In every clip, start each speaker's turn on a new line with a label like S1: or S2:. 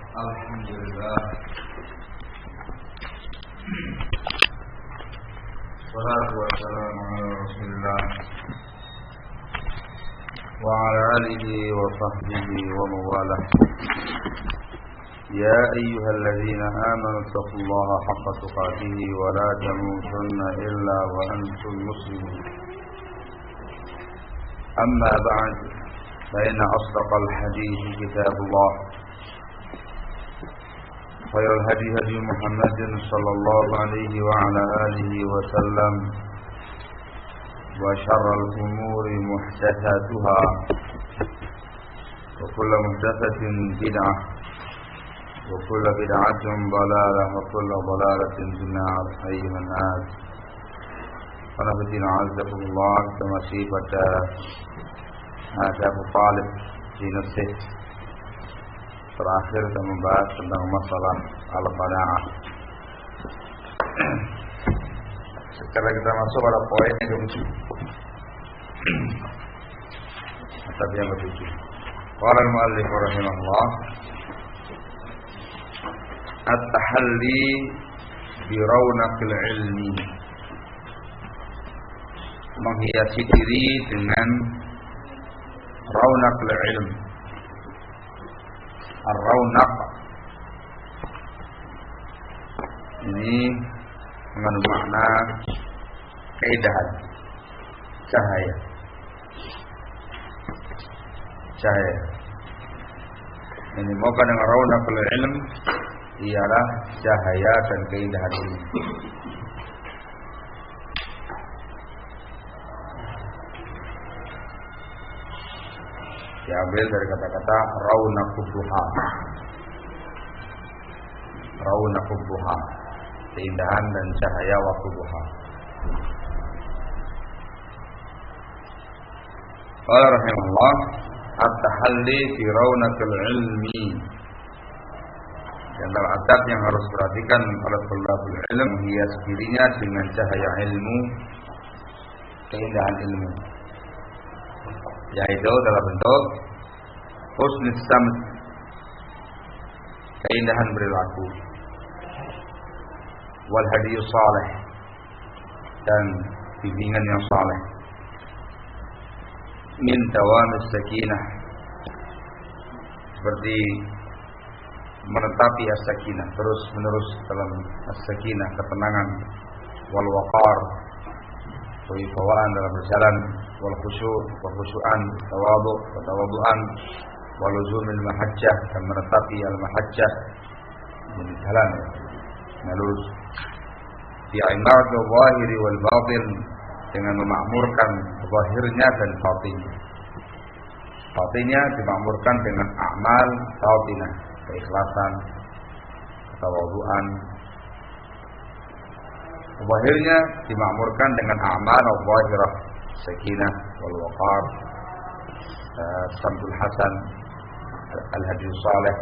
S1: Alhamdulillah. Salatu wassalamu ala Rasulillah wa ala alihi wa sahbihi wa mawalah. Ya ayyuhalladzina amanu taqullaha haqqa tuqatih wa la tamutunna illa wa antum muslimun. Amma ba'd, fa inna asdaqal hadithi kitabullah. خير الهدي هدي محمد صلى الله عليه وعلى آله وسلم وشر الأمور محدثاتها وكل محدثة بدعة وكل بدعة ضلالة وكل ضلالة في النار. أيها الناس Qanafatina azakumullah, kita masih pada adab talib di nafsih. Terakhir kita membahas tentang masalah al-qanaah. Sekarang kita masuk pada poin yang ke-7. Atau yang ke-7. Qala al-muallif rahimahullah, at-tahalli bi rawnaqil ilmi, menghiasi diri dengan rawnaqil ilm. Ar-rawnaq ini mengandung makna keindahan, cahaya. Ini maka dengan rawnaqul ilm ialah cahaya dan keindahan ilmu. Diambil dari kata-kata rawnaqud duha. Rawnaqud duha, keindahan dan cahaya waktu duha. Qala rahimahullah, at-tahalli fi rawnaqil ilmi. Yang adab yang harus perhatikan oleh thalabul ilm, menghias dirinya dengan cahaya ilmu, keindahan ilmu, yaitu dalam bentuk husnul samt, keindahan perilaku, wal hadiyus salih, dan bimbingan yang saleh, min dawamis sakinah, seperti menetapi as-sakinah, terus menerus dalam as-sakinah, ketenangan, wal waqar, kewibawaan dalam berjalan, wal khusyu'an, tawadhu'an, wal luzumil mahajjah, dan menetapi al-mahajjah, ini jalan lurus, fi imaratu zahiri wal batin, dengan memakmurkan zahirnya dan batinnya. Batinnya dimakmurkan dengan amal batinah, keikhlasan, tawadhu'an. Zahirnya dimakmurkan dengan amal zahirah, sakinah wal waqar, samtul hasan, al-hadiyus salih,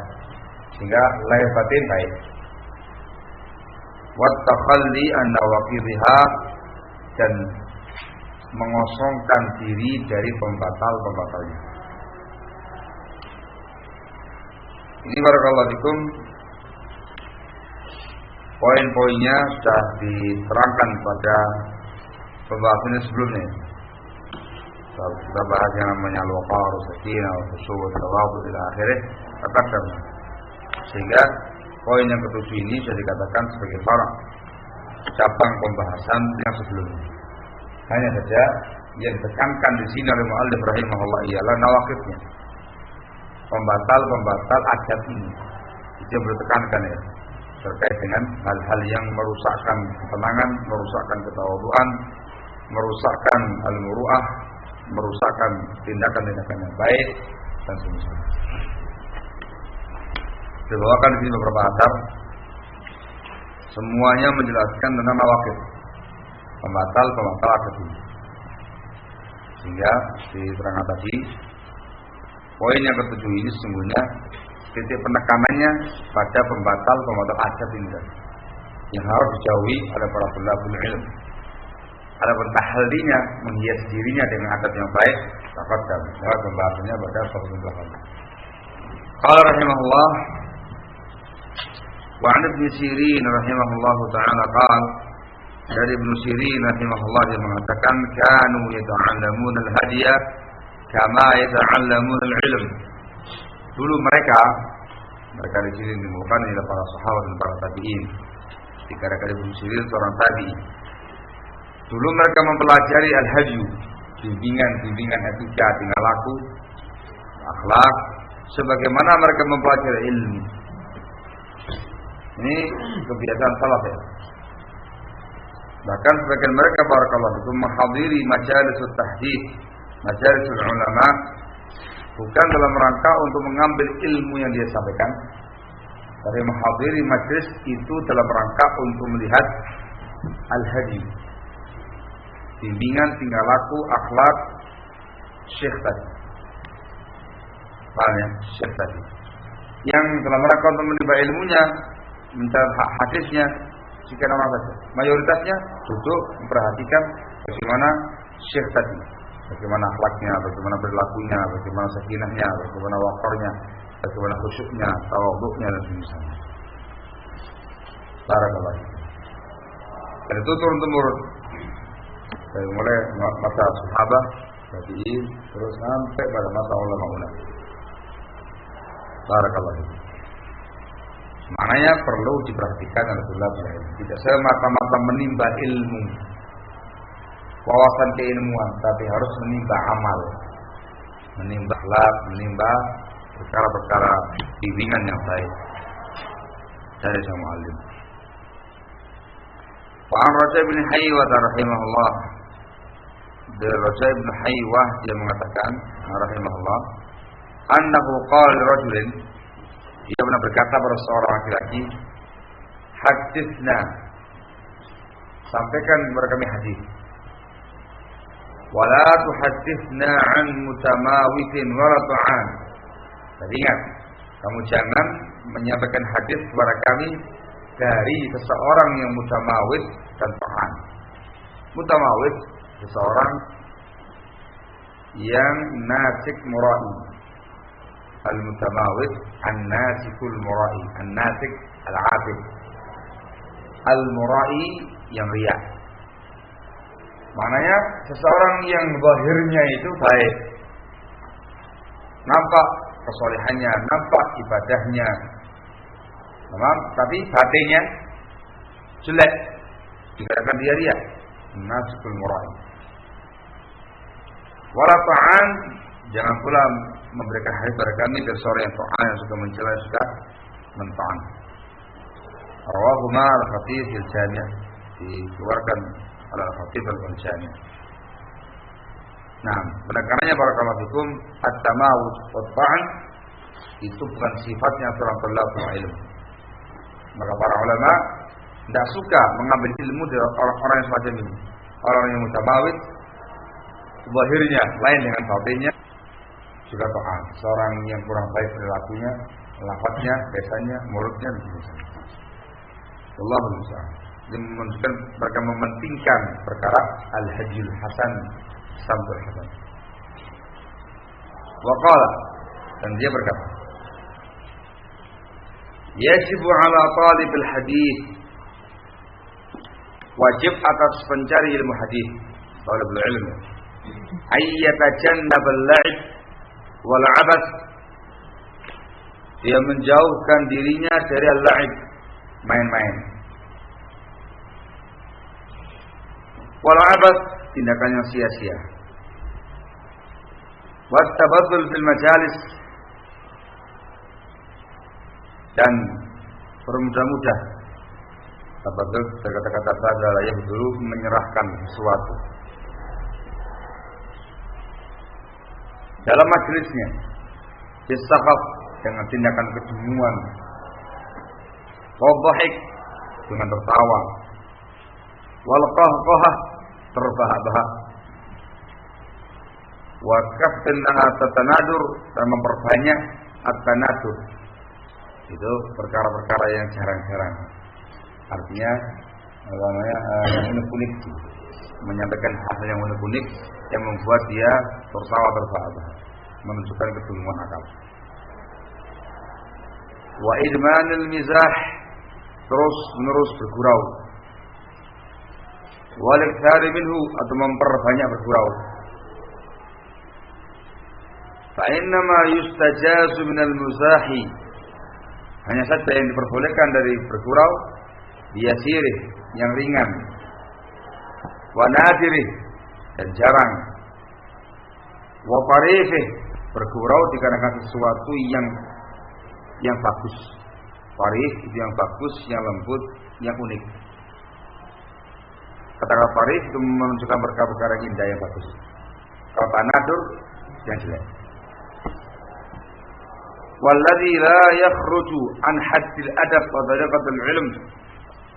S1: sehingga lahir batin baik. Wat takhalli an nawaqidha, dan mengosongkan diri dari pembatal-pembatalnya. Ini barakallahu fikum, poin-poinnya sudah diterangkan pada pembahasannya sebelumnya. Kita bahas yang namanya al-waqar, sakinah, khusyuk, tawadhu ila akhirih, sehingga poin yang ke-7 ini sudah dikatakan sebagai far'a, cabang pembahasan yang sebelumnya. Hanya saja yang ditekankan di sini oleh muallif rahimahullah ialah nawaqidnya, pembatal-pembatal adat ini. Itu yang ditekankan ya, terkait dengan hal-hal yang merusakkan ketenangan, merusakkan ketawadhuan, merusakkan al-muru'ah, merusakkan tindakan-tindakan yang baik dan seterusnya. Dibawakan di sini beberapa asar, semuanya menjelaskan tentang nawaqid, pembatal-pembatal adat ini. Sehingga diterangkan tadi, poin yang ke-7 ini sesungguhnya titik penekanannya pada pembatal-pembatal adat ini kan, yang harus dijauhi oleh para thalabul ilm. Adapun tahallinya, menghias dirinya dengan adab yang baik, taqaddam. Pembahasannya pada satu belakang. Qala rahimahullah, Wa 'an Ibnu Sirin rahimahullahu taala qala, dari Ibnu Sirin rahimahullah dia mengatakan kanu yata'allamuna al-hadiya kama yata'allamuna al-ilm. Dulu mereka di sini dimulakan oleh para sahabat dan para tabi'in. Dikatakan Ibnu Sirin seorang tabi'i. Dulu mereka mempelajari al-hadyu, bimbingan etika, tingkah laku, akhlak, sebagaimana mereka mempelajari ilmu. Ini kebiasaan salaf ya. Bahkan sebagian mereka barakallahu fikum menghadiri majalisul tahdits, majalisul ulama, bukan dalam rangka untuk mengambil ilmu yang dia sampaikan, tapi menghadiri majlis itu dalam rangka untuk melihat al-hadi, bimbingan tingkah laku akhlak syekh tadi. Paham ya? Syekh tadi yang dalam rangka untuk menimba ilmunya, mencari hadisnya. Jika nama saja, mayoritasnya duduk memperhatikan bagaimana syekh tadi, bagaimana akhlaknya, bagaimana perilakunya, bagaimana sakinahnya, bagaimana wakarnya, bagaimana khusyuknya, tawadhu'nya dan semisalnya. Barakallahu. Dan itu turun-temurun dari mulai masa sahabat, tabi'in, terus sampai pada masa ulama. Barakallahu. Maknanya perlu diperhatikan oleh ulama. Tidak semata-mata menimba ilmu, wawasan keilmuan, tapi harus menimba amal, menimba akhlak, menimba perkara-perkara bimbingan yang baik dari sang muallim. Wa an Raja' bin Haywah rahimahullah, dari Raja' bin Haywah dia mengatakan rahimahullah, annahu qala li rajulin, dia pernah berkata pada seorang laki-laki, haditsna, sampaikan kepada kami hadis. Wala tuhadditsna an mutamawitin wala ta'an. Jadi ingat, kamu jangan menyampaikan hadis kepada kami dari seseorang yang mutamawid dan ta'an. Mutamawid, seseorang yang nasik mura'i. Al-mutamawid an-nasikul mura'i. An-nasik al-'abid. Al-mura'i yang riya. Maknanya seseorang yang zahirnya itu baik, nampak kesolehannya, nampak ibadahnya, tapi batinnya jelek, dikatakan dia riya. Nasikul mura'i. Wala ta'an, jangan pula memberikan hadis kepada kami dari seorang yang ta'an, yang suka mencela, suka menta'an. Rawahuma al-Khatib fil Jami', dikeluarkan oleh al-Khatib al-Jami'. Nah, penekarannya barakallahu fikum, at-tamawud wa ta'an itu bukan sifatnya seorang talabul ilmu. Maka para ulama tidak suka mengambil ilmu dari orang-orang yang semacam ini. Orang yang mutamawid, zahirnya lain dengan batinnya, juga ta'an. Seorang yang kurang baik perilakunya, lafadznya, biasanya, mulutnya dan sebagainya. Wallahu musta'an. Dia menunjukkan mereka mementingkan perkara al-hadiyul hasan, sambil hasan. Wa qala, dan dia berkata, yajibu ala talibil hadis, wajib atas pencari ilmu hadis, talibul ilmu, ayyatajannabal la'ib wal 'abas, dia menjauhkan dirinya dari al-la'ib, main-main, wal 'abas, tindakan yang sia-sia, wat tabaddul fil majalis, dan bermudah-mudah. Tabaddul kata-kata badal yang dulu menyerahkan sesuatu dalam majelisnya, bisakaf, dengan tindakan kejemuan, wadhahik, dengan tertawa, wal qahqahah, terbahak-bahak, wa kaftan at-tanadur, dan memperbanyak at-tanadur. Itu perkara-perkara yang jarang-jarang. Artinya yang unik-unik, menyampaikan hal yang unik-unik yang membuat dia tertawa terbahak-bahak, menunjukkan kejemuan akal. Wa idmanul mizah, terus menerus bergurau. Walikthari minhu, atau memperbanyak bergurau. Fa'innama yustajazu minal muzahi, hanya saja yang diperbolehkan dari bergurau biyasirih, yang ringan, wa nadirih, dan jarang, wa tarifih, bergurau dikarenakan sesuatu yang bagus. Tarif itu yang bagus, yang lembut, yang unik. Kata-kata tarif itu menunjukkan perkara-perkara yang indah, yang bagus. Kalau tanadur, yang jelek. Walladzi la yakhruju an haddil adab wa dariqatil ilm,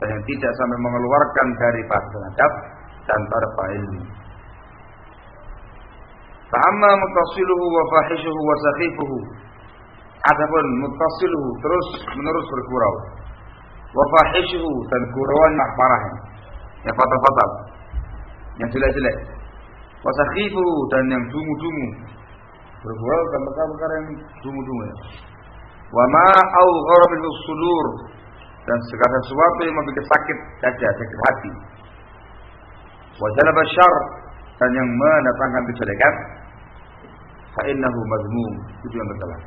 S1: dan yang tidak sampai mengeluarkan dari batas adab dan taraf ilmu. Fa'amma muttasiluhu wa fahishuhu wa sakhifuhu, adapun muttasiluhu terus menerus bergurau, wa fahishuhu, dan gurauan yang parah, yang fatal-fatal, yang jelek-jelek, wa sakhifuhu, dan yang dungu-dungu, bergurau dan perkara-perkara yang dungu-dungu, wa ma awghara min as-sudur, dan segala sesuatu yang membuat sakit dada, sakit hati, wa jalaba syarr, dan yang mendatangkan kejelekan, fa innahu madhmum, itu yang tercela.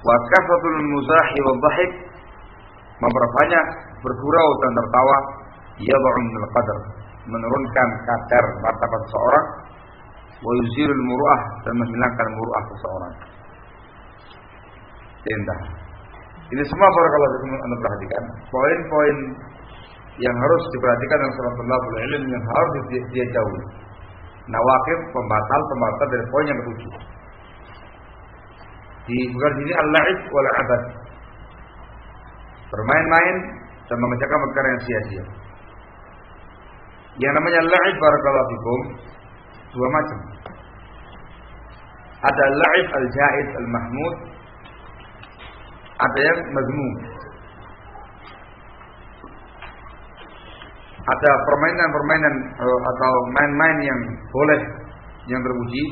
S1: Wa kafatul muzahi wa dhahik, memperbanyak bergurau dan tertawa, yad'u min al-qadar, menurunkan kadar martabat seseorang, wa yuzilul muru'ah, dan menghilangkan muru'ah seseorang. Indah. Ini semua barakallahu fikum Anda perhatikan. Poin-poin yang harus diperhatikan dalam salat talabul ilm, yang harus dia jauhi. Nawaqid, pembatal dari poin yang ketujuh. Di bukan sini al-la'ib wal 'abad. Bermain-main dan mengerjakan perkara yang sia-sia. Yang namanya la'ib barakallahu fikum dua macam. Ada la'ib al-ja'id al-mahmud, ada yang mazmum. Ada permainan-permainan atau main-main yang boleh, yang terpuji.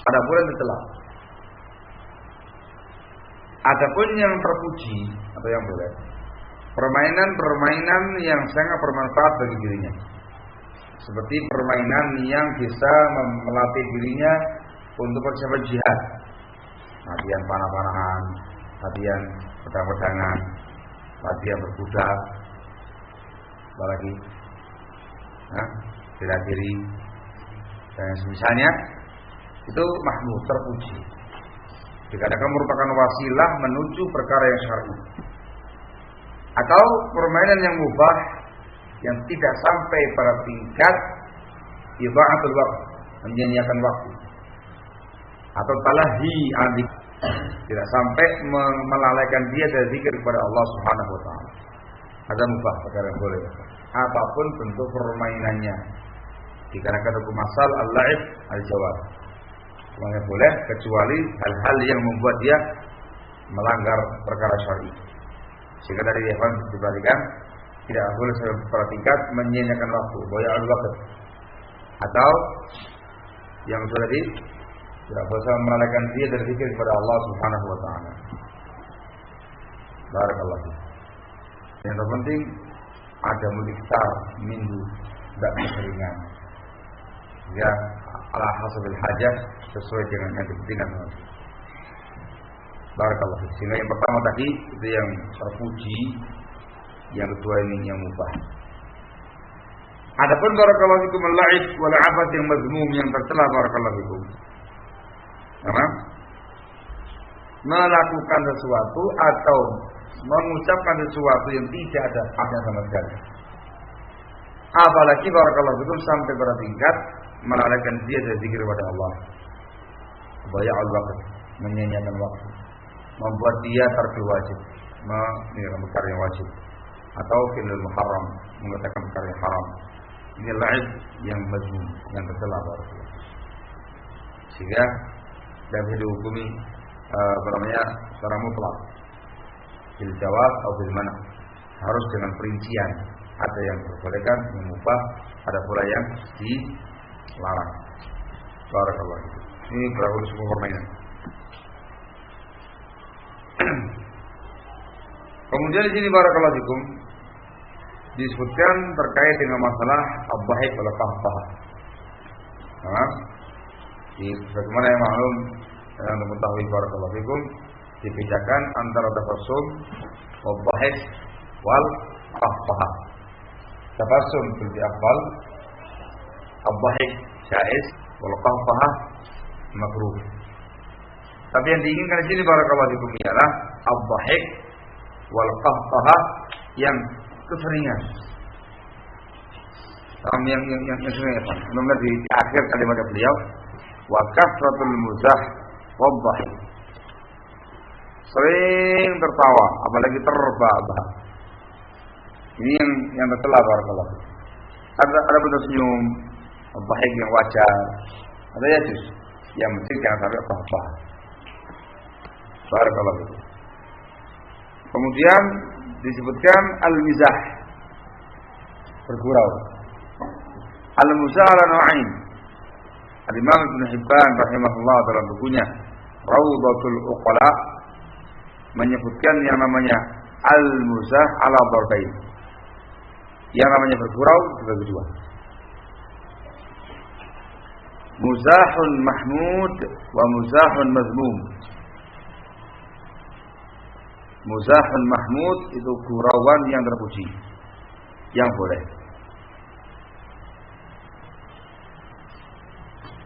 S1: Ada pula yang tercela. Adapun yang terpuji atau yang boleh, permainan-permainan yang sangat bermanfaat bagi dirinya, seperti permainan yang bisa melatih dirinya untuk persiapan jihad, latihan panah-panahan, latihan pedang-pedangan, latihan berkuda, apalagi bela diri dan semisalnya, itu mahmud, terpuji. Dikatakan merupakan wasilah menuju perkara yang syar'i. Atau permainan yang mubah yang tidak sampai pada tingkat idha'atul waqt, menyia-nyiakan waktu. Atau talahi adik, tidak sampai melalaikan dia dari zikir kepada Allah Subhanahu wa taala. Ada mubah, perkara yang boleh. Apapun bentuk permainannya. Dikarenakan hukum asal al-la'ib al-jawab. Semuanya boleh kecuali hal-hal yang membuat dia melanggar perkara syar'i. Sehingga dari Ikhwan diperhatikan tidak boleh pada tingkat menyia-nyiakan waktu, boya'ul waqt. Atau yang kedua tadi, tidak boleh melalaikan dia dari zikir kepada Allah Subhanahu wa taala. Barakallahu. Yang terpenting ada muliktar minggu, tidak keseringan. Ya, ala hasabil hajat, sesuai dengan yang kepentingan. Barakallahu. Sehingga yang pertama tadi itu yang terpuji, yang kedua ini yang mubah. Adapun barakallahu fikum al-la'ib wal 'abad yang mazmum, yang tercela barakallahu fikum. Karena melakukan sesuatu atau mengucapkan sesuatu yang tidak ada apa sama sekali. Apalagi barakallahu fikum sampai pada tingkat melalaikan dia dari zikir kepada Allah. Baya'ul waqt, menyia-nyiakan waktu, membuat dia tarkul wajib, meninggalkan perkara yang wajib, atau fi'lul muharram, mengerjakan perkara yang haram. Ini la'ib yang mazmum, yang tercela barakallahu. Sehingga tidak bisa dihukumi secara mutlak, bil jawab atau bil mana, harus dengan perincian. Ada yang diperbolehkan, yang mubah, ada pula yang dilarang. Barakallahu. Ini berlaku semua permainan. Kemudian di sini barakallahu fikum disebutkan terkait dengan masalah abahik wal qahqah. Bagaimana yang maklum yang mengetahui barakallahu fikum dibedakan antara tabassum wabahik wal qahqah. Tabassum fil afdal, abahik jaiz, wal qahqah makruh. Tapi yang diinginkan di sini barakallahu fikum ialah abahik wal qahqah yang keseringan. Yang sering apa? Namanya di akhir kalimat beliau wa kasratul muzah wadhahik. Sering tertawa, apalagi terbahak-bahak. Ini yang tercela barakallahu. Ada bentuk senyum, bahik yang wajar. Ada ya juz. Yang penting jangan sampai bahak-bahak. Barakallahu. Kemudian disebutkan al-mizah, bergurau. Al-muzah ala nau'ain. Al-Imam Ibn Hibban rahimahullah dalam bukunya Rawdatul Uqala menyebutkan yang namanya al-muzah ala darbain. Yang namanya bergurau dibagi dua. Muzahun mahmud wa muzahun mazmum. Muzahun mahmud itu gurauan yang terpuji, yang boleh.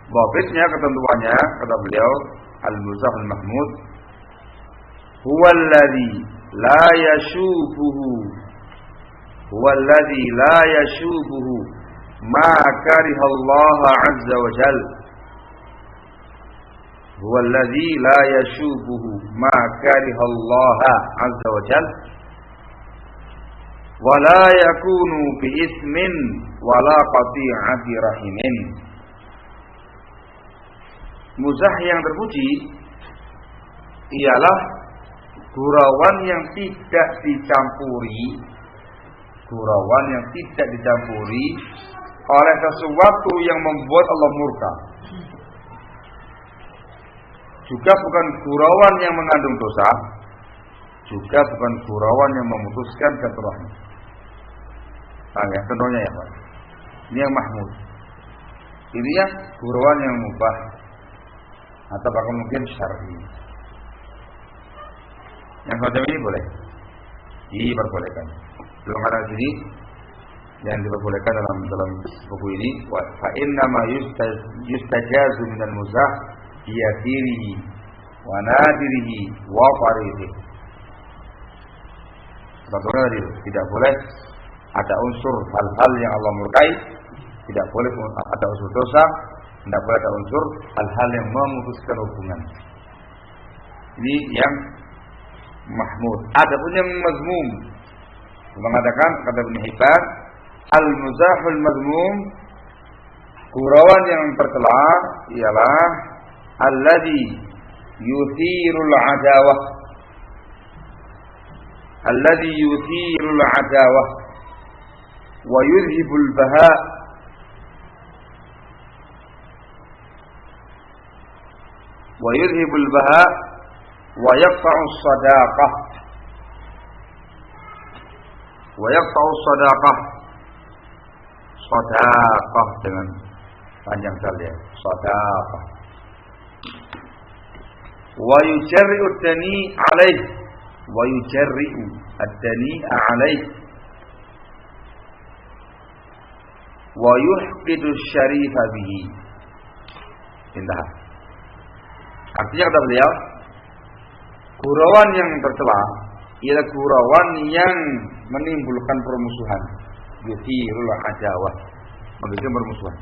S1: Babitnya, ketentuannya, kata beliau, al-muzahun mahmud huwa alladhi la yashubuhu, huwa alladhi la yashubuhu ma kariha Allah azza wa jal, huwa alladhi la yashubuhu ma kariha Allah azza wa jal wa la yakunu bi ismin wa la qati'ati rahimin. Muzah yang terpuji ialah gurauan yang tidak dicampuri, gurauan yang tidak dicampuri oleh sesuatu yang membuat Allah murka. Juga bukan gurauan yang mengandung dosa, juga bukan gurauan yang memutuskan silaturahmi. Ya, contohnya ya Pak. Ini yang mahmud. Ini ya gurauan yang mubah atau bahkan mungkin syar'i. Yang macam ini boleh diperbolehkan. Belum ada sini yang diperbolehkan dalam buku ini. Fa inna ma yustajazu minal muzah biyasirihi wa nadirihi wa farihi. Tadi tidak boleh ada unsur hal-hal yang Allah murkai, tidak boleh ada unsur dosa, tidak boleh ada unsur hal-hal yang memutuskan hubungan. Ini yang mahmud. Adapun yang mazmum, mengatakan kata Ibn Hibban, al-muzahul mazmum, gurauan yang tercela ialah alladhi yuthirul adawah, alladhi yuthirul adawah wa yudhibul baha wa yudhibul baha wa yaqta'u sadaqah wa yaqta'u sadaqah, sadaqah dengan panjang sekali ya, sadaqah. Wa yujarri'u ad-dani 'alaih, wa yujarri'u ad-dani 'alaih wa yuhqidu syarifa bihi. Indah. Artinya kata beliau, gurauan yang tercela ialah gurauan yang menimbulkan permusuhan, yuthirul adawah, membuat permusuhan.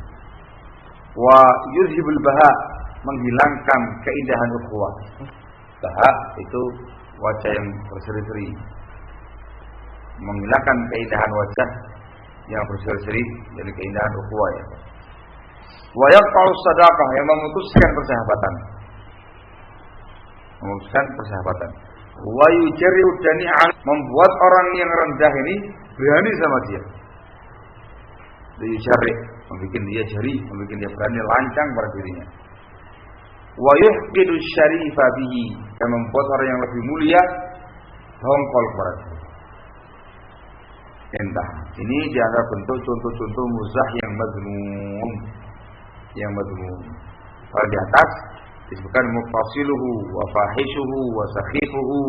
S1: Wa yuzhibul baha, menghilangkan keindahan ukhuwah. Baha itu wajah yang berseri-seri, menghilangkan keindahan wajah yang berseri-seri, jadi keindahan ukhuwah ya. Wa yaqta'u sadaqah, yang memutuskan persahabatan, memutuskan persahabatan. Wa yujarri'u dani'an, membuat orang yang rendah ini berani sama dia. Dia cari, membuat dia jari, membuat dia berani lancang pada dirinya. Wa yuhqidu syarifa bihi, yang membuat orang yang lebih mulia dongkol kepada dia. Entah. Ini dianggap bentuk contoh-contoh muzah yang mazmum. Yang mazmum. Kalau di atas disebutkan mufasiluhu wa fahishuhu wa sakhifuhu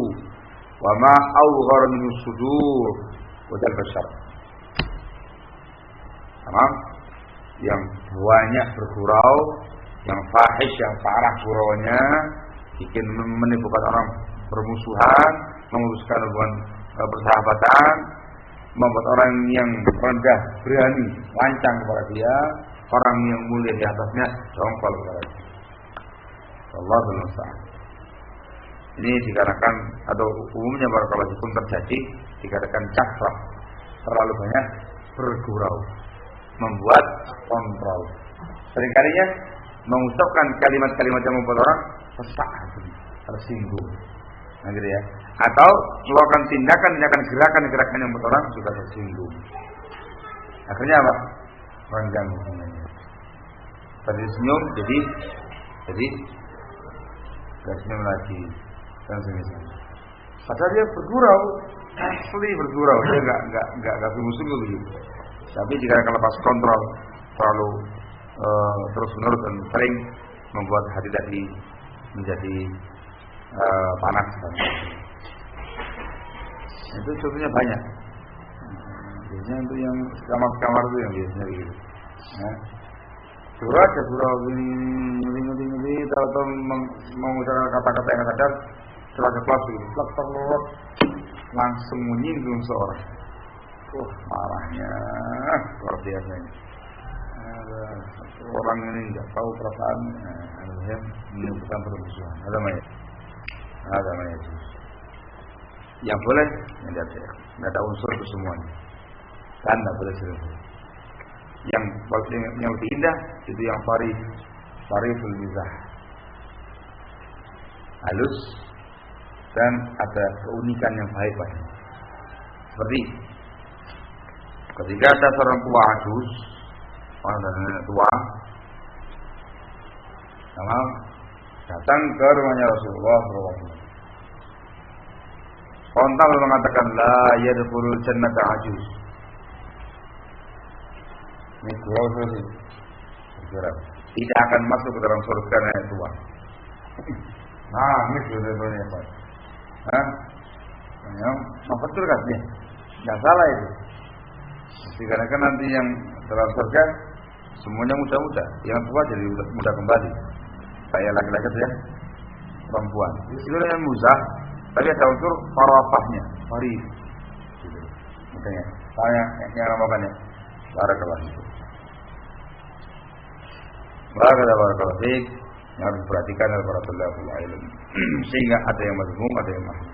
S1: wa ma awghar min sudur wa dal bashar. Tamam? Yang banyak bergurau, yang fahish, yang parah guraunya, bikin menimbulkan orang bermusuhan, memutuskan hubungan persahabatan, membuat orang yang rendah berani lancang kepada dia, orang yang mulia di atasnya jongkol kepada dia. Allahul musta'an. Ini dikarenakan atau umumnya barakallahu fikum terjadi dikarenakan kasrah, terlalu banyak bergurau, membuat kontrol. Seringkalinya mengucapkan kalimat-kalimat yang membuat orang sesak, tersinggung. Nah, gitu ya. Atau melakukan tindakan-tindakan gerakan-gerakan yang membuat orang juga tersinggung. Akhirnya apa? Renggang hubungannya. Tadi senyum, jadi gak senyum lagi dan semisal. Padahal dia bergurau, asli bergurau, dia nggak sungguh-sungguh begitu. Tapi jika akan lepas kontrol, terlalu terus-menerus dan sering membuat hati tadi menjadi panas. Itu contohnya banyak. Biasanya itu yang kamar-kamar itu yang biasanya begitu. Surah ya surah gini, atau mengucapkan kata-kata yang sadar, setelah kelas begitu, langsung menyinggung seorang. Marahnya luar biasa ini. Orang ini nggak tahu perasaan, menimbulkan permusuhan. Ada banyak. Yang boleh, yang tidak. Nggak ada unsur itu semuanya. Kan nggak boleh selesai. Yang lebih indah itu yang fariful mizah, halus dan ada keunikan yang baik padanya. Seperti ketika ada seorang tua adus, orang nenek tua, datang ke rumahnya Rasulullah SAW. Spontan mengatakan la yadkhulul jannata ajuz. Ini gurau sih. Tidak akan masuk ke dalam surga nenek tua. Nah, ini sudah apa? Betul kan dia? Nggak salah itu. Dikarenakan nanti yang dalam surga semuanya muda-muda, yang tua jadi muda kembali. Kayak laki-laki saja, perempuan. Itu sebenarnya muzah, tapi ada unsur farafahnya, farif. Gitu. Makanya, saya yang namakannya barakallahu fiik. Barakallahu fiik yang harus diperhatikan oleh para thalabatul ilm. Sehingga ada yang mazmum, ada yang mahmud.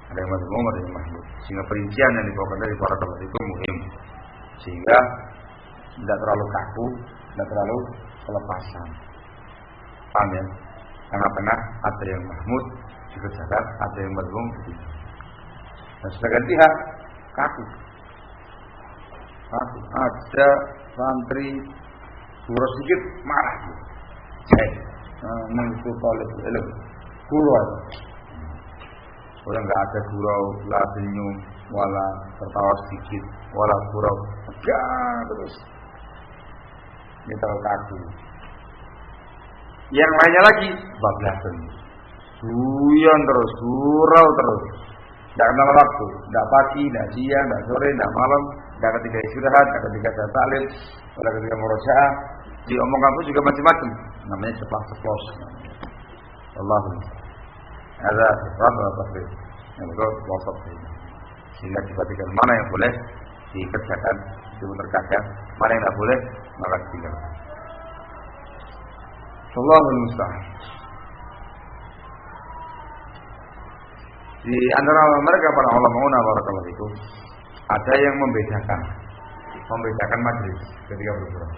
S1: Ada yang mazmum, ada yang mahmud. Sehingga perincian yang dibawakan dari barakallahu itu muhim. Sehingga tidak terlalu kaku, tidak terlalu kelepasan. Paham ya? Tengah-tengah ada yang mahmud, juga sadar, ada yang mazmum begitu. Dan sebagian pihak kaku. Ada santri gurau sedikit marah gitu. Mengikut oleh ilmu gurau. Orang nggak ada gurau, la senyum, wala tertawa sedikit, wala gurau, tegang terus. Ini terlalu kaku. Yang lainnya lagi bablasan, guyon terus, gurau terus. Tidak kenal waktu, tidak pagi, tidak siang, tidak sore, tidak malam. Tidak ketika istirahat, tidak ketika ta'lim, tidak ketika murojaah, diomongkan pun juga macam-macam. Namanya ceplos-ceplos. Allahumma. Ada sesuatu atau tafsir yang betul wasat. Sehingga diperhatikan mana yang boleh dikerjakan, dimutarkan, mana yang tidak boleh maka ditinggalkan. Allahul musta'an. Di antara mereka para ulama barakallahu fikum, ada yang membedakan majelis ketika bergurau.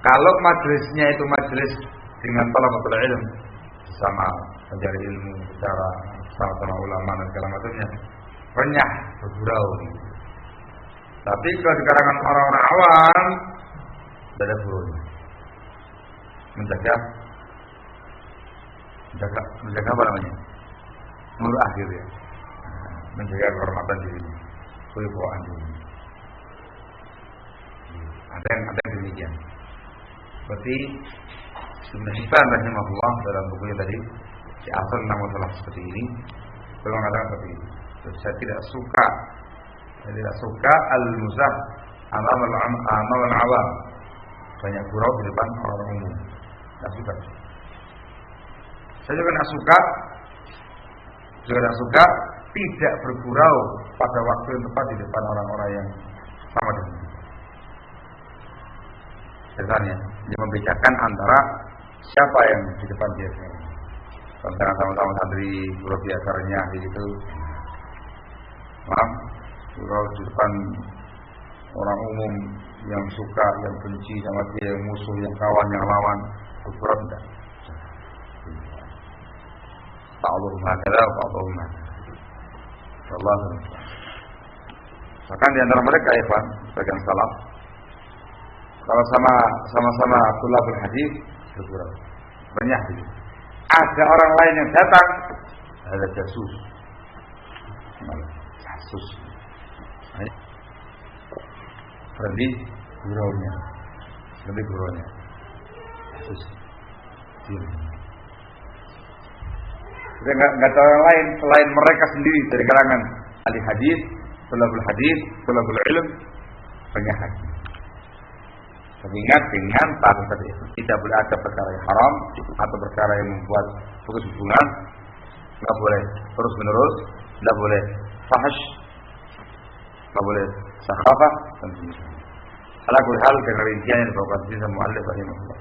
S1: Kalau majelisnya itu majelis dengan thalabatul ilm, sama mencari ilmu, bicara sama ulama dan segala macamnya, renyah bergurau. Tapi kalau di kalangan orang-orang awam, tidak ada guraunya. Menjaga apa namanya? Nur akhir ya. menjaga kehormatan dirinya, kewibawaan dirinya. Ada yang demikian. Seperti Ibnu Hibban rahimahullah dalam bukunya tadi, si asal tentang masalah seperti ini, beliau mengatakan seperti ini. Saya tidak suka al-muzah amal al-awam, banyak gurau di depan orang umum. Tidak suka. Saya juga tidak suka tidak bergurau pada waktu yang tepat di depan orang-orang yang sama dengan kita. Misalnya, dia membedakan antara siapa yang di depan dia sekarang. Kalau sama-sama santri gurau biasanya gitu, paham? Gurau di depan orang umum yang suka, yang benci sama dia, yang musuh, yang kawan, yang lawan, bergurau tidak. Ta'alluhum hakala wa ta'alluhum hakala. Allah. Bahkan di antara mereka ikhwan, sebagian salaf, kalau sama-sama tulabul hadis bergurau. Banyak gitu. Ada orang lain yang datang, ada jasus. Berhenti guraunya. Jasus. Kita nggak tahu orang lain selain mereka sendiri dari kalangan ahli hadis, tulabul ilm, banyak hadis. Tapi ingat dengan tahu tadi, tidak boleh ada perkara yang haram atau perkara yang membuat putus hubungan, nggak boleh terus menerus, nggak boleh fahsh, nggak boleh sakhafah, dan sebagainya. Ala kulli hal dengan rincian yang dibawakan di sama muallif rahimahullah.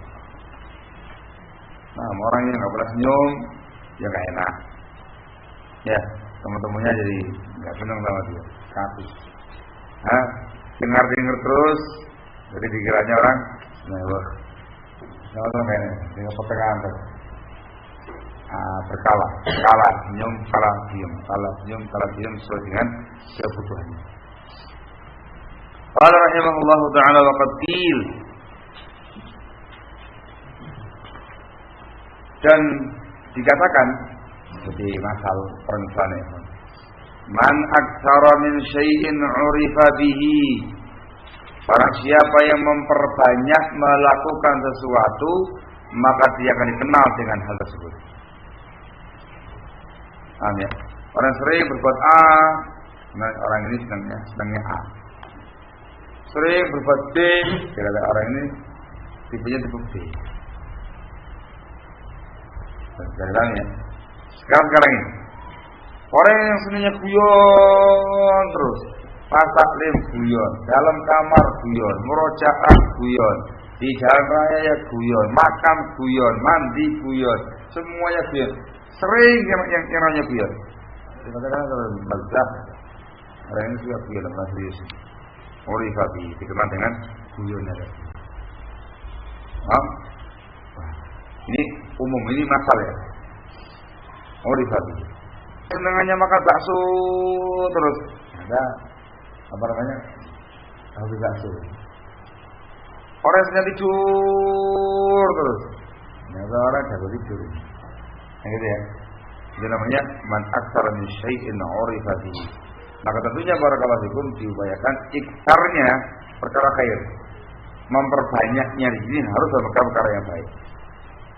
S1: Nah, orang yang nggak boleh senyum, ya nggak enak. Ya, teman-temannya jadi nggak senang sama dia, kaku. Dengar terus. Jadi dikiranya orang mewah. Nggak tahu kayaknya, dengan pertengahan tuh. Berkala, senyum, kala diam, sesuai dengan kebutuhannya. Qala rahimahullah ta'ala wa qad qil. Dan dikatakan seperti masal permisalan itu. Man aktsara min syai'in 'urifa bihi. Barang siapa yang memperbanyak melakukan sesuatu, maka dia akan dikenal dengan hal tersebut. Paham ya? Orang sering berbuat A, nah orang ini senangnya A. Sering berbuat B, kira-kira orang ini tipenya tipe B. Sekarang ya. Sekarang ini. Orang yang senangnya guyon terus. Masak lim guyon, dalam kamar guyon, murojaah guyon, di jalan raya ya guyon, makan guyon, mandi guyon, semuanya guyon. Sering yang namanya guyon. Dikatakan kalau mazhab orang ini sudah guyon dengan serius. Orifabi dikenal dengan guyonnya. Ini umum, ini masalah ya. Orifabi. Senangannya makan bakso terus. Ada apa namanya? Habis bakso. Orang sedang tidur terus. Ada orang jago tidur. Yang gitu ya. Itu namanya man aktsara min syai'in 'urifa bihi. Maka tentunya barakallahu fikum diupayakan iktarnya perkara khair. Memperbanyaknya di sini harus dalam perkara yang baik.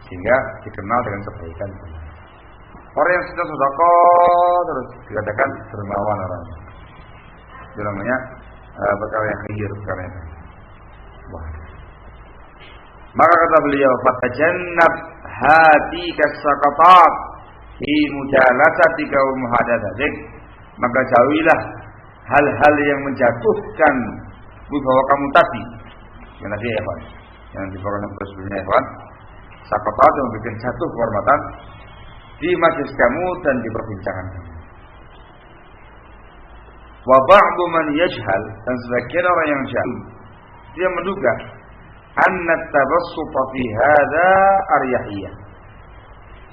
S1: Sehingga dikenal dengan kebaikan. Orang yang sudah sedekah terus dikatakan dermawan orangnya. Itu namanya perkara yang khair, perkara yang baik. Wah. Maka kata beliau, fatajannab hatika saqatat fi mujalasatika wa muhadatsatik. Maka jauhilah hal-hal yang menjatuhkan wibawa kamu tadi. Yang tadi ya, Pak. Yang dibawakan sebelumnya, Pak. Saqatat yang membuat jatuh kehormatan di majlis kamu dan di perbincangan kamu. Wa ba'du man yajhal, dan sebagian orang yang jahil dia menduga anna tabassut fi hadza aryahiyah.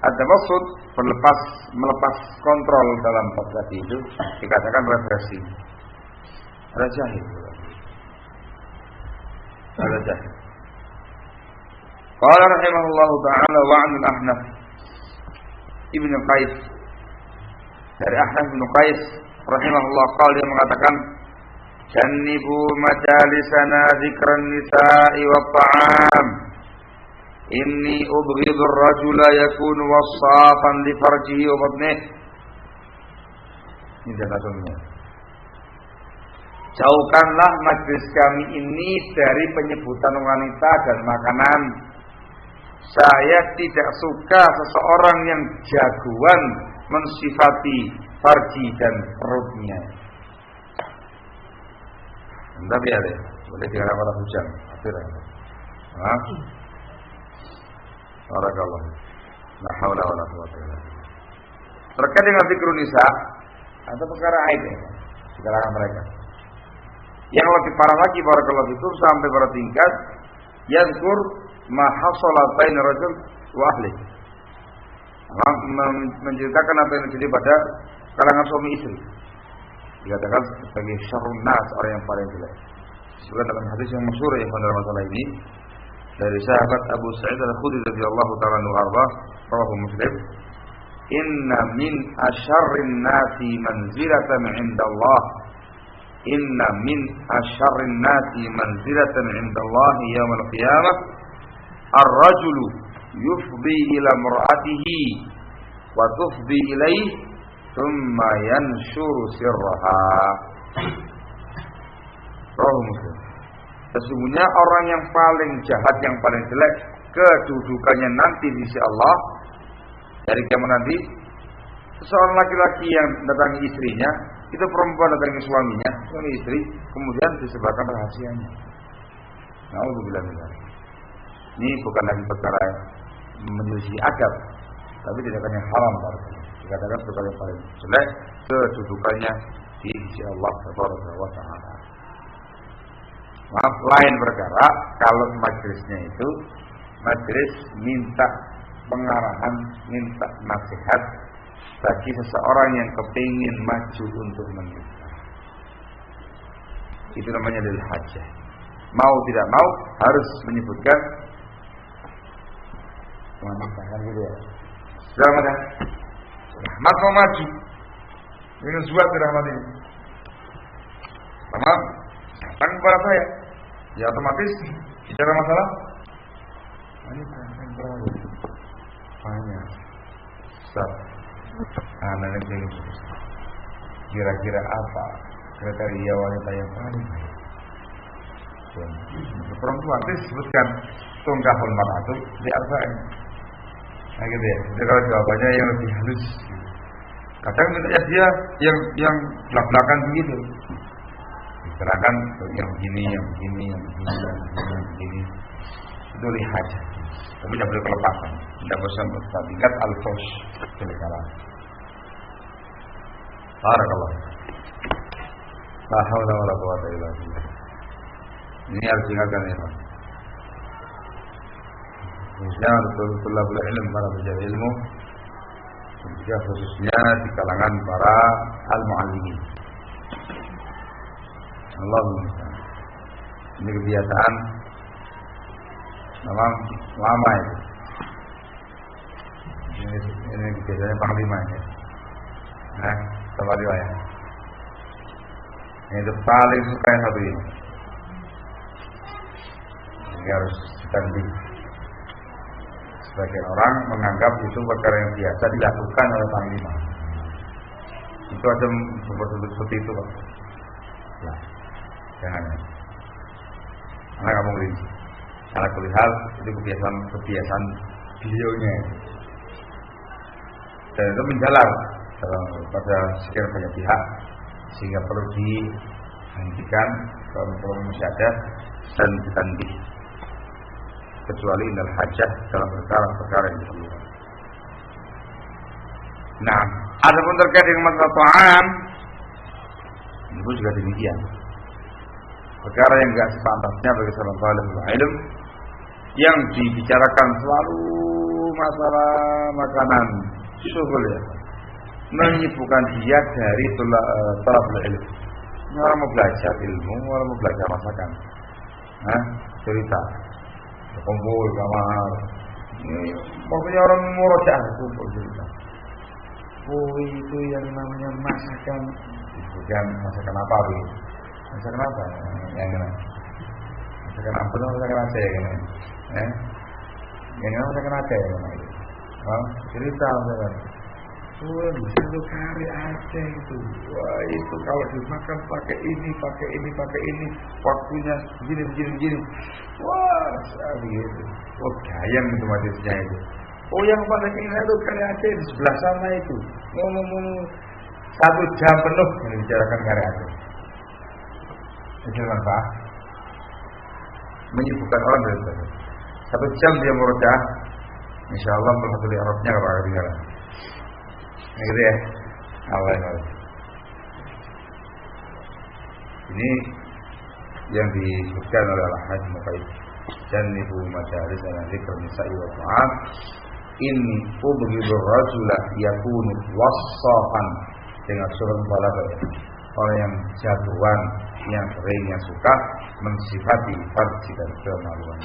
S1: At-tabassut melepas kontrol dalam bab tadi itu dikatakan represi. Ada jahil. Ada jahil. Qala rahimahullahu ta'ala wa 'an al-Ahnaf Ibnu Qais, dari Ahnaf bin Qais rahimahullah qala dia mengatakan jannibu majalisana dzikran nisa'i wa ta'am inni ubghidur rajula yakunu wassafan li farjihi wa batnihi. Ini jelasannya. Jauhkanlah majlis kami ini dari penyebutan wanita dan makanan. Saya tidak suka seseorang yang jagoan mensifati farji dan perutnya. Tapi ya deh, boleh dikatakan pada hujan. Akhirnya. Barakallah. La haula wala quwwata illa billah. Terkait dengan zikrun nisa atau perkara aib di kalangan mereka. Yang lebih parah lagi barakallahu fikum sampai pada tingkat yazkur ma hasala baina rajul wa ahli. Menceritakan apa yang terjadi pada kalangan suami istri. Dikatakan sebagai syarrun nas, orang yang paling jelek. Sebagaimana dalam hadis yang masyhur yang dalam masalah ini dari sahabat Abu Sa'id Al-Khudri radhiyallahu ta'ala anhu arba, rawahu Muslim. Inna min asyarrin nasi manzilatan 'indallah. Inna min asyarrin nasi manzilatan 'indallah yaumil qiyamah ar-rajulu yufdi ila mar'atihi wa tufdi ilaihi thumma yanshuru sirraha. Rawahu Muslim. Sesungguhnya orang yang paling jahat, yang paling jelek kedudukannya nanti di sisi Allah dari kiamat nanti, seorang laki-laki yang datangi istrinya, itu perempuan datangi suaminya, suami istri, kemudian disebarkan rahasianya. Nauzubillah min dzalik. Ini bukan lagi perkara menyelisih adab, tapi tindakan yang haram. Dikatakan perkara yang paling jelek kedudukannya di sisi Allah Subhanahu wa taala. Maaf, lain perkara kalau majelisnya itu majelis minta pengarahan, minta nasihat bagi seseorang yang kepingin maju untuk menikah. Itu namanya lil hajah. Mau tidak mau harus menyebutkan wanita kan gitu ya. Selamat ya. Rahmat mau maju. Ini buat rahmat ini. Rahmat datang kepada saya. Ya otomatis bicara masalah wanita yang berlalu banyak. Ustaz, anak ini kira-kira apa kriteria wanita yang paling baik? Perempuan disebutkan tungkahul mar'atu di arba'in. Nah gitu ya. Jadi kalau jawabannya yang lebih halus. Kadang minta dia yang belak-belakan begitu. Gerakan yang begini, yang begini, yang begini, yang begini, yang begini. Itu lihat. Tapi tidak boleh kelepasan. Tidak boleh bertingkat al-fush kelekaran. Barakallah. La haula wala quwwata illa billah. Ini harus diingatkan ya Pak. Khususnya betul-betul ilmu, para pencari ilmu, juga khususnya di kalangan para al-mu'allimin. Allahumma. Ini kebiasaan memang lama itu. Ini kebiasaannya panglima ya. Nah, panglima ya. Ini itu paling suka yang satu ini. Ini harus ditanding. Sebagian orang menganggap itu perkara yang biasa dilakukan oleh panglima. Itu ada seperti itu Pak. Nah, jangan. Anak kamu rinci. Karena kulihat itu kebiasaan beliaunya. Dan itu menjalar pada sekian banyak pihak sehingga perlu dihentikan kalau masih ada dan ditandih. Kecuali indal hajah dalam perkara yang diperlukan. Nah, adapun terkait dengan masalah ta'am, itu juga demikian. Perkara yang enggak sepantasnya bagi seorang talib ilmu yang dibicarakan selalu masalah makanan, syukur ya, menyibukkan dia dari talabul ilmu. Orang mau belajar ilmu, orang mau belajar masakan. Cerita kumpul kamar. Ini pokoknya orang murojaah kumpul cerita. Oh itu yang namanya masakan Disebutkan masakan apa begitu? Masakan apa? Yang mana? Masakan apa tuh masakan Aceh kan? Yang mana masakan Aceh kan? Oh, cerita masakan. Wah, itu kari Aceh itu. Wah, itu kalau dimakan pakai ini, waktunya begini. Wah, begitu. Oh, gayang itu motifnya itu. Oh, yang paling indah itu kari Aceh di sebelah sana itu. Ngomong 1 jam penuh membicarakan kari Aceh. Itu manfaat. Menyibukkan orang dari itu. 1 jam dia murojaah, insya Allah berhasil Arabnya kepada ketinggalan. Gitu ya. Allah. Ini yang disebutkan oleh Al-Hadis Muqayyid. Janibu majalis al-dzikr nisa'i wa ta'am. Inni ubghidu rajula yakunu wassafan dengan surat balagha. Orang yang jagoan, yang sering, yang suka mensifati farji dan kemaluan.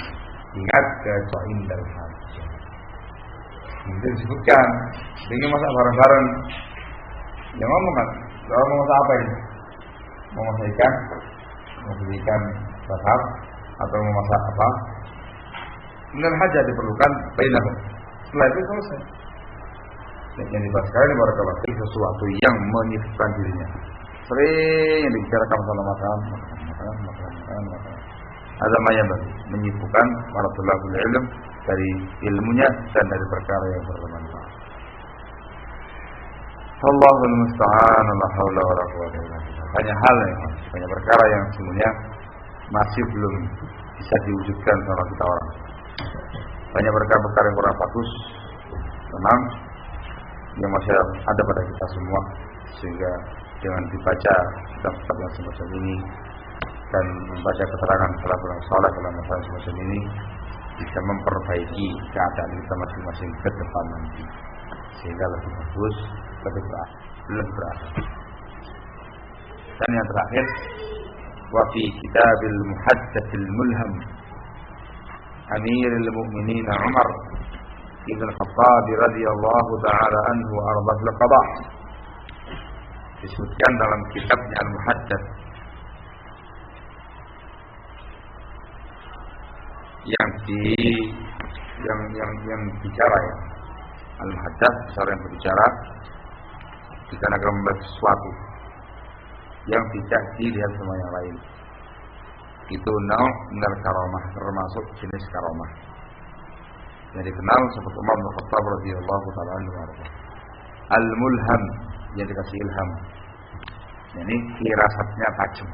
S1: Ingat kecoin dan hajj. Itu disebutkan. Dengan masak bareng-bareng. Yang ngomong kan, kalau mau masak apa ini? Mau masak ikan? Mau beli ikan bakar? Atau mau masak apa? Dengan hajat diperlukan bainah. Setelah itu selesai. Yang dibahas sekali barakallahu fiik sesuatu yang menyibukkan dirinya. Sering yang dibicarakan masalah makan. Ada yang menyibukkan para thalabul ilm dari ilmunya dan dari perkara yang bermanfaat. Allahul musta'an, la haula wala quwwata illa billah. Banyak perkara yang sebenarnya masih belum bisa diwujudkan sama kita orang. Banyak perkara-perkara yang kurang bagus, tenang, yang masih ada pada kita semua, sehingga dengan dibaca kitab-kitab yang semacam ini dan membaca keterangan salafus saleh dalam masalah semacam ini bisa memperbaiki keadaan kita masing-masing ke depan nanti, sehingga lebih bagus, lebih berarti. Dan yang terakhir, wa fi kitabil muhaddatsil mulham Amirul Mukminin Umar Ibn Khattab radhiyallahu taala anhu wa ardhal qada, disebutkan dalam kitabnya Al-Muhaddats yang bicara ya. Al-Muhaddats seorang yang berbicara dikarenakan membahas sesuatu yang tidak dilihat sama yang lain. Itu nau' minal karamah, termasuk jenis karamah yang dikenal seperti Umar bin Khattab radhiyallahu taala anhu. Al-mulham, yang dikasih ilham. Ini firasatnya tajam.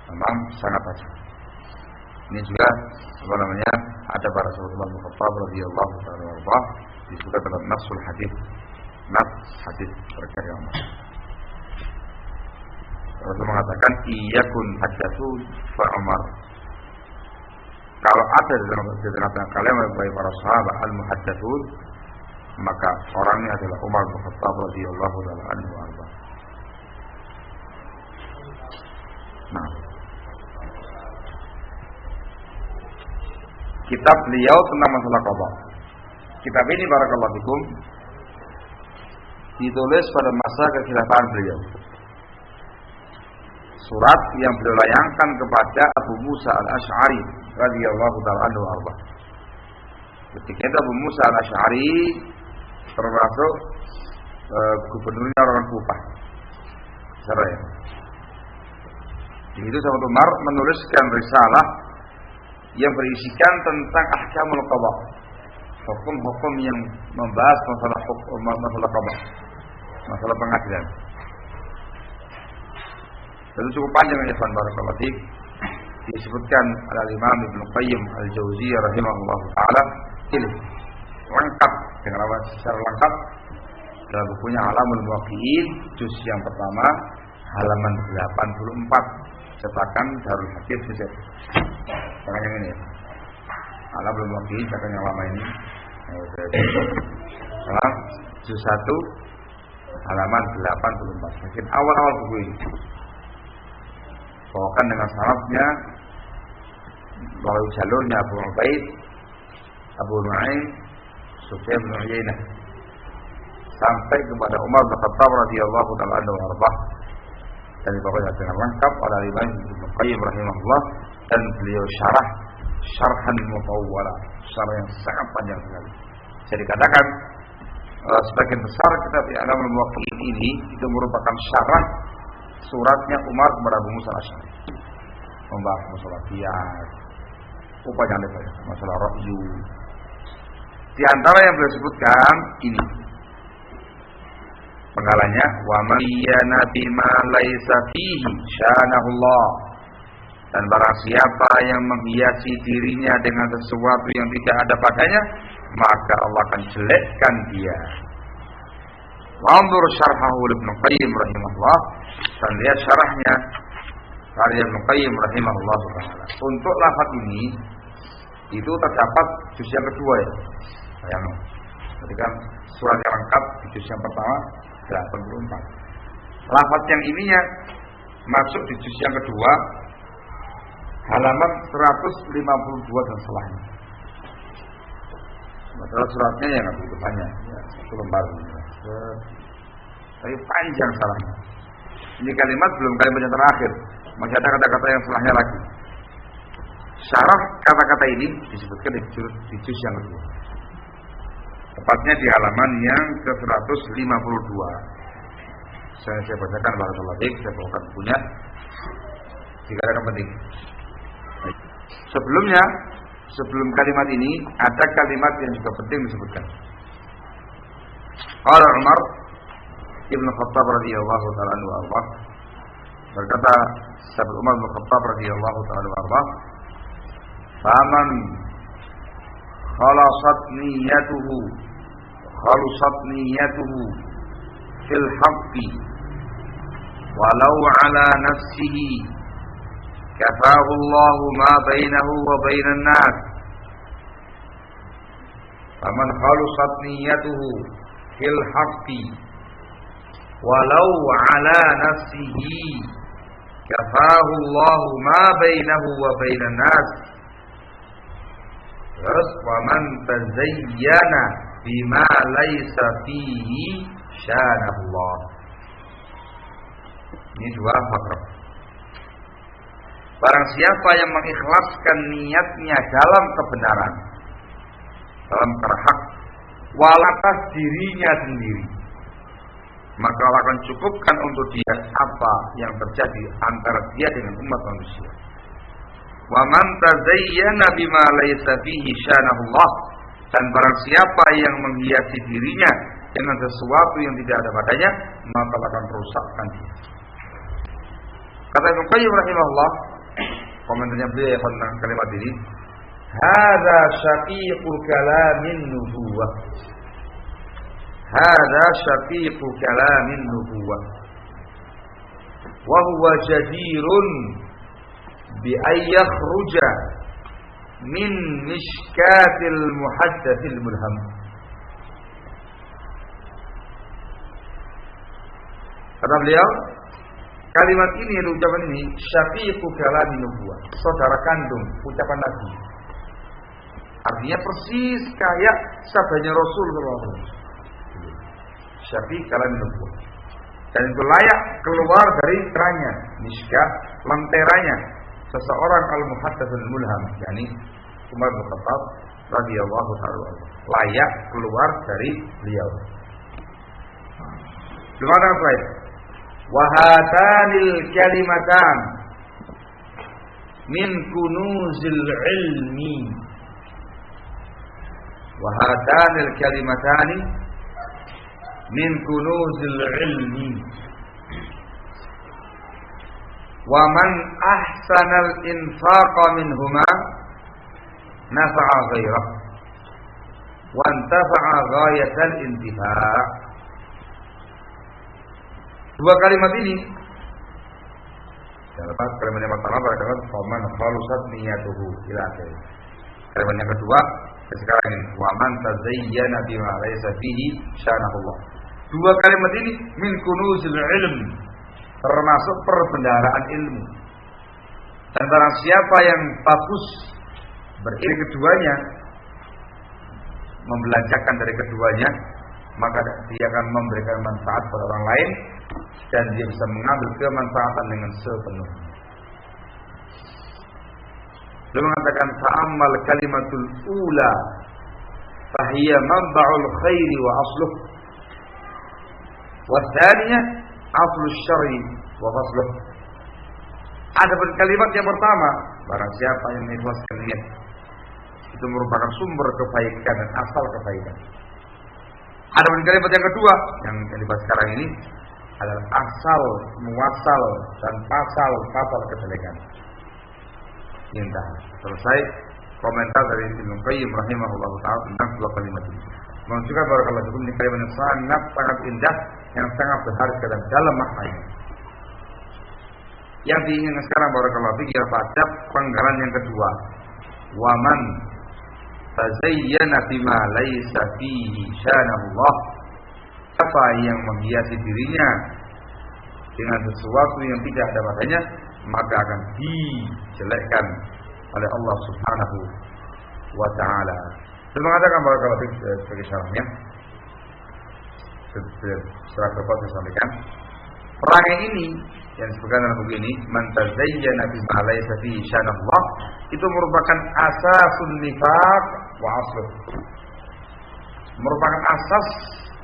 S1: Memang sangat tajam. Ini juga ada para sahabat Umar bin Khattab radhiyallahu taala anhu disebut dalam nafsul hadis. Hadis terkait Umar. Rasul mengatakan iyakun haddatsun fa Umar. Kalau ada di tengah-tengah kalian bagi para sahabat al-muhaddatsun, maka orangnya adalah Umar bin Khattab radhiyallahu taala anhu arba. Nah, kitab beliau tentang masalah qada. Kitab ini barakallahu fikum ditulis pada masa kekhilafan beliau. Surat yang beliau layangkan kepada Abu Musa al-Ash'ari radhiyallahu ta'ala anhu arba. Ketika itu Abu Musa al-Ash'ari termasuk gubernurnya orang Kufah. Saraya. Di situ sahabat Umar menuliskan risalah yang berisikan tentang ahkamul qada. Hukum-hukum yang membahas masalah qada. Masalah pengadilan. Itu cukup panjang ya Ikhwan barakallahu fiik. Disebutkan oleh Imam Ibnu Qayyim Al-Jauziyah rahimahullah taala ini lengkap dengan secara lengkap dalam bukunya Alamul Muwaqqi'in juz yang pertama halaman 84 cetakan Darul Hadits Mesir. Cetakan yang ini ya. Alamul Muwaqqi'in cetakan yang lama ini. Juz 1 halaman 84. Mungkin awal-awal buku ini. Bawakan dengan sanadnya melalui jalurnya Abu Ubaid, Abu Nu'aim, Sufyan bin Uyainah. sampai kepada Umar bin Khattab radhiyallahu taala anhu warḍah. Dan dibawakan dengan lengkap oleh Imam Ibnu Qayyim rahimahullah, dan beliau syarhan mutawwala, syarah yang sangat panjang sekali. Jadi dikatakan sebagian besar kitab I'lamul Muwaqqi'in ini itu merupakan syarah suratnya Umar kepada Abu Musa al-Asy'ari, membahas masalah qiyas, upaya masalah ra'yu. Di antara yang beliau sebutkan ini penggalanya, wa man yana bima laisa fihi syanahullah, dan barang siapa yang menghiasi dirinya dengan sesuatu yang tidak ada padanya, maka Allah akan jelekkan dia. Wanzur syarhahu Ibnu Qayyim rahimahullah, dan lihat syarahnya karya Ibnu Qayyim rahimahullah taala. Untuk lafaz ini itu terdapat juz yang kedua ya. Yang jadi kan surat yang lengkap di juz yang pertama 84. Lafaz yang ininya masuk di juz yang kedua halaman 152 dan setelahnya. Masalah suratnya yang nggak begitu banyak, ya, satu lembar. Tapi panjang salahnya. Ini kalimat belum kalimat yang terakhir, masih ada kata-kata yang setelahnya lagi. Syarah kata-kata ini disebutkan di juz yang kedua. Tepatnya di halaman yang ke-152. Saya bacakan barakallahu fiik, saya bawakan punya. Jika ada yang penting. Sebelum kalimat ini ada kalimat yang juga penting disebutkan. Qala Umar Ibn Khattab radhiyallahu ta'ala anhu warḍah, berkata sahabat Umar bin Khattab radhiyallahu ta'ala anhu warḍah, "Faman khalasat niyyatuhu fil haqqi walau ala nafsihi kafahu Allah ma bainahu wa bainan nas." Faman khalasat niyyatuhu fil haqqi walau ala nafsihi kafahu Allah ma bainahu wa bainan nas. Terus waman tazayyana bima laisa fihi syanallah. Ini dua faktor. Barang siapa yang mengikhlaskan niatnya dalam kebenaran, dalam hak, walatas dirinya sendiri, maka Allah akan cukupkan untuk dia apa yang terjadi antara dia dengan umat manusia. Wa man tazayyana bima laisa fihi syanahullah, dan barang siapa yang menghiasi dirinya dengan sesuatu yang tidak ada padanya, maka Allah akan rusakkan dia. Kata Ibnu Qayyim rahimahullah, komentarnya beliau tentang kalimat ini, hadza syaqiqu kalamin nubuwah. Hadza syaqiqu kalamin nubuwah. Wa huwa jadirun bi ay yakhruja min mishkatil muhaddatsil mulham. Kata beliau, kalimat ini, ucapan ini, syaqiqu kalamin nubuwah, saudara kandung ucapan Nabi. Artinya persis kayak sabdanya Rasul sallallahu alaihi wasallam. Syaqiq kalamin nubuwah. Dan itu layak keluar dari teranya, miskah, lenteranya seseorang al-muhaddatsul mulham, yakni Umar bin Khattab radhiyallahu ta'ala, layak keluar dari beliau. Gimana lain? Wa hatanil kalimatan min kunuzil ilmi. Wa hatanil kalimatani min kunuzil ilmi. Wa man ahsanal infaqa minhuma nafa'a ghairah wa antafa'a ghayatal intifa'. Dua kalimat ini, kalimat yang pertama berkata faman khalusat niyyatuhu ila akhir. Kalimat yang kedua sekarang ini wa man tazayyana bima laysa fihi syanahullah. Dua kalimat ini min kunuzil ilm, termasuk perbendaharaan ilmu. Dan barang siapa yang bagus berilmu keduanya, membelanjakan dari keduanya, maka dia akan memberikan manfaat pada orang lain dan dia bisa mengambil kemanfaatan dengan sepenuhnya. Beliau mengatakan fa'ammal kalimatul ula fahiya manba'ul khairi wa asluh wa tsaniyah aslu syarri wa fasluh. Adapun kalimat yang pertama, barang siapa yang mengikhlaskan niat, itu merupakan sumber kebaikan dan asal kebaikan. Adapun kalimat yang kedua yang dibahas sekarang ini adalah asal, muasal dan pasal kejelekan. Indah. Selesai komentar dari Ibnu Qayyim rahimahullahu taala tentang dua kalimat ini. Menunjukkan barakallahu fikum ini kalimat yang sangat indah, yang sangat berharga dan dalam maknanya. Yang diinginkan sekarang barakallahu fikum ya pada penggalan yang kedua. Waman tazayyana bima laisa fihi syanallah. Siapa yang menghiasi dirinya dengan sesuatu yang tidak ada padanya, maka akan dijelekkan oleh Allah Subhanahu wa taala. Saya mengatakan barakallahu fiik sebagai syarahnya. Secara tepat saya sampaikan. Perangai ini yang disebutkan dalam buku ini, man tazayyana bima laisa fihi syanallah, itu merupakan asasun nifaq wa asluh. Merupakan asas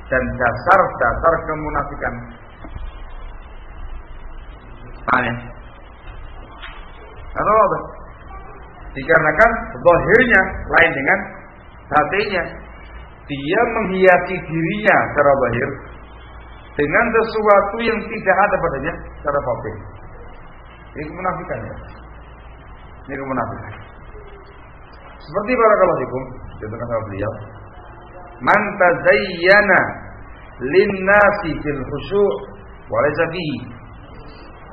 S1: dan dasar kemunafikan. Paham? Atau apa? Dikarenakan zahirnya lain dengan batinnya. Dia menghiasi dirinya secara zahir dengan sesuatu yang tidak ada padanya secara batin. Ini kemunafikan ya. Ini kemunafikan. Seperti barakallahu fikum, contohkan sama beliau. Man tazayyana lin-nasi fil khusyu' wa laysa fihi.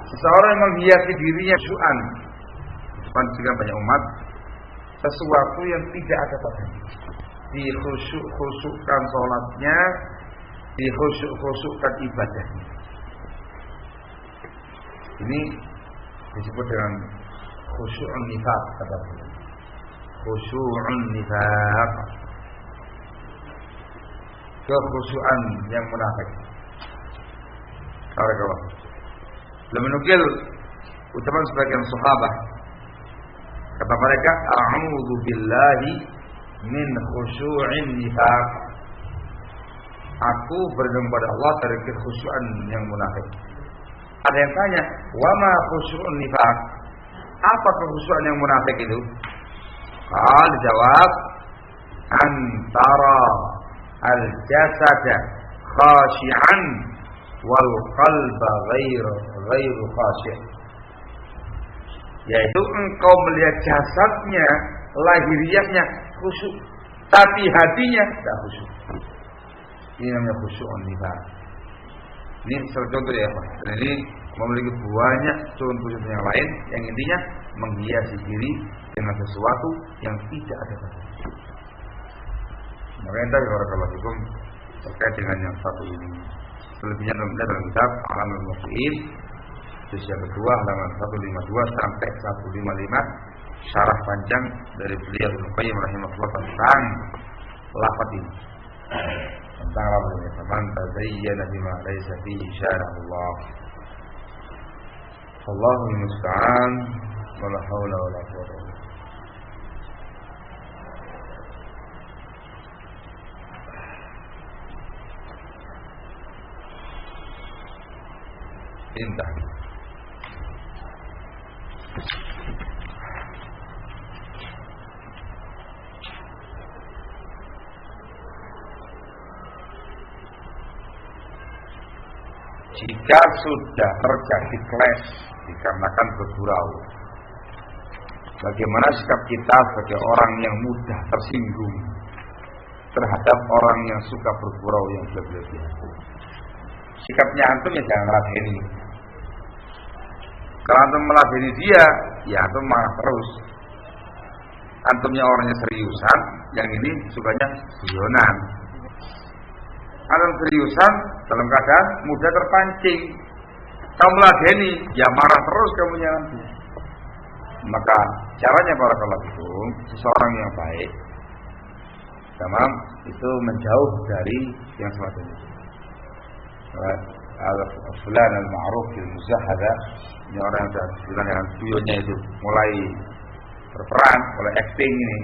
S1: Seseorang yang menghiasi dirinya syu'an depan juga banyak umat, sesuatu yang tidak ada padanya. Dikhusyuk-khusyukkan sholatnya, dikhusyuk-khusyukkan ibadahnya. Ini disebut dengan khusyu'un nifaq, kata beliau. Khusyu'un nifaq, kekhusyuan yang munafik. Barakallah. Belum menukil ucapan sebagian sahabat. Kata mereka, a'udzu billahi min khusyu'in nifaq. Aku berlindung pada Allah dari kekhusyuan yang munafik. Ada yang tanya, wa ma khusyu'un nifaq? Apa kekhusyuan yang munafik itu? Dijawab, antara al-jasada khashi'an wal qalba ghairu khashi'. Yaitu engkau melihat jasadnya, lahiriahnya khusyuk, tapi hatinya tidak khusyuk. Ini namanya khusyu'un nifaq. Ini salah contoh ya Pak. Dan ini memiliki banyak contoh-contoh yang lain yang intinya menghiasi diri dengan sesuatu yang tidak ada padanya. Maka entah barakallahu fikum terkait dengan yang satu ini. Selebihnya dalam kitab Alamul Muwaqqi'in juz yang kedua halaman 152 sampai 155, syarah panjang dari beliau Ibnu Qayyim rahimahullah tentang lafaz ini. Tentang lafaz ini, man tazayyana bima laysa fihi syara'ullah. Allahul musta'an, wala haula wala quwwata illa billah. Indah. Jika sudah terjadi clash dikarenakan bergurau, bagaimana sikap kita sebagai orang yang mudah tersinggung terhadap orang yang suka bergurau yang berlebihan? Sikapnya antum ya jangan meladeni. Kalau antum meladeni dia, ya antum marah terus. Antumnya orangnya seriusan, yang ini sukanya guyonan. Antum seriusan dalam keadaan mudah terpancing. Kamu meladeni, ya marah terus kamunya nanti. Maka caranya barakallahu fikum, seseorang yang baik Tamam, itu menjauh dari yang semacam itu. Al-fulan al-ma'ruf fil muzahada, ini orang yang sudah bilang dengan buyurnya itu mulai berperan, mulai acting ini,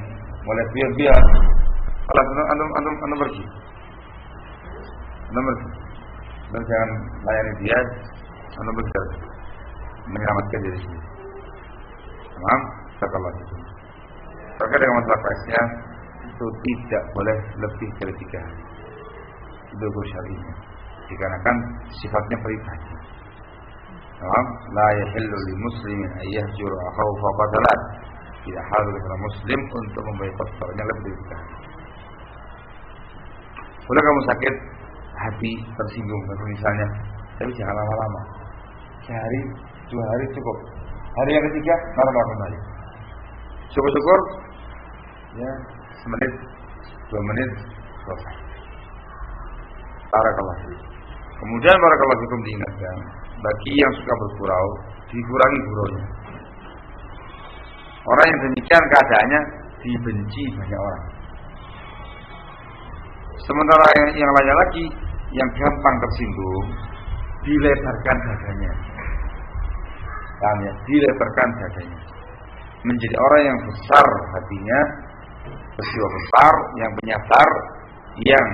S1: mulai biar-biar. Kalau antum pergi. Antum jangan layani dia, antum pergi menyelamatkan diri sendiri. Tamam, setelah itu. Terkait dengan masalah presnya, itu tidak boleh lebih dari 3 hari. Itu syar'inya. Dikarenakan sifatnya pribadi. La yahillu lil muslimin an yahjura akhahu fawqa thalath. Tidak halal bagi muslim untuk memboikot saudaranya lebih dari 3 hari. Boleh kamu sakit hati, tersinggung, misalnya, tapi jangan lama-lama. Sehari, 2 hari cukup. Hari yang ketiga normal kembali. Syukur-syukur, ya, semenit, 2 menit selesai. Barakallahu fiikum. Kemudian barakallahu fiikum diingatkan, bagi yang suka bergurau, dikurangi guraunya. Orang yang demikian keadaannya dibenci banyak orang. Sementara yang lainnya lagi, yang gampang tersinggung, dilebarkan dadanya. Paham ya? Dilebarkan dadanya. Menjadi orang yang besar hatinya, berjiwa besar, yang penyadar, yang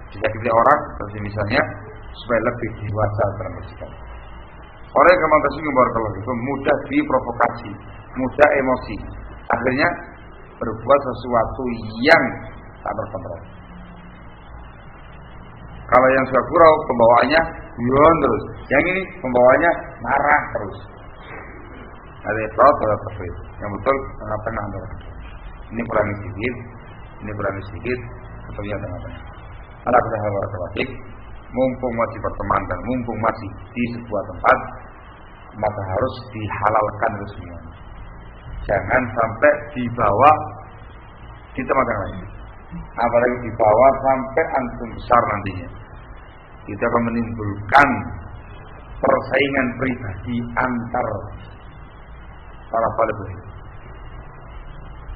S1: disakiti orang, seperti misalnya, supaya lebih dewasa dalam bersikap. Orang yang gampang tersinggung barakallahu fikum mudah diprovokasi, mudah emosi. Akhirnya berbuat sesuatu yang tak terkontrol. Kalau yang suka gurau, pembawaannya guyon terus. Yang ini pembawaannya marah terus. Ada ifrat atau tafrid. Yang betul tengah-tengah antara. Ini kurangi sedikit, atau yang tengah-tengah. Alhamdulillah barakallahu fikum. Mumpung masih berteman dan mumpung masih di sebuah tempat, maka harus dihalalkan itu semuanya. Jangan sampai dibawa di tempat yang lain. Apalagi dibawa sampai antum besar nantinya. Kita akan menimbulkan persaingan pribadi antar para talibul ilmi.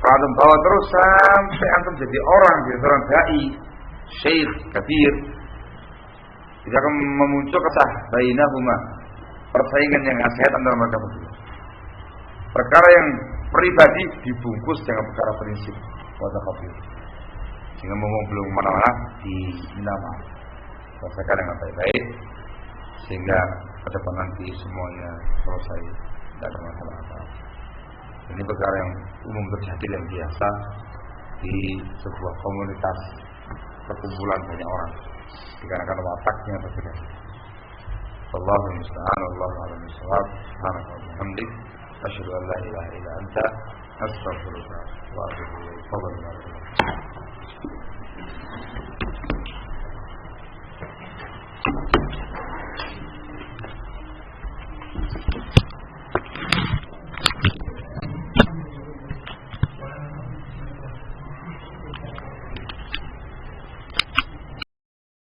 S1: Kalau antum bawa terus sampai antum jadi orang dai, syekh, kabir, tidak akan memuncul kesah bainahuma, persaingan yang sehat antara mereka berdua. Perkara yang pribadi dibungkus dengan perkara prinsip wajah kabir, sehingga belum mana-mana diminta maaf, selesaikan dengan baik-baik, sehingga ke depan nanti semuanya selesai, tidak ada masalah apa. Ini perkara yang umum terjadi dan biasa di sebuah komunitas perkumpulan banyak orang, dikarenakan wataknya berbeda. Wallahu musta'an, wallahu a'lam bishawab. Subhanaka wa bihamdik, asyhadu an la ilaha illa anta, astaghfiruka wa atubu ilaik.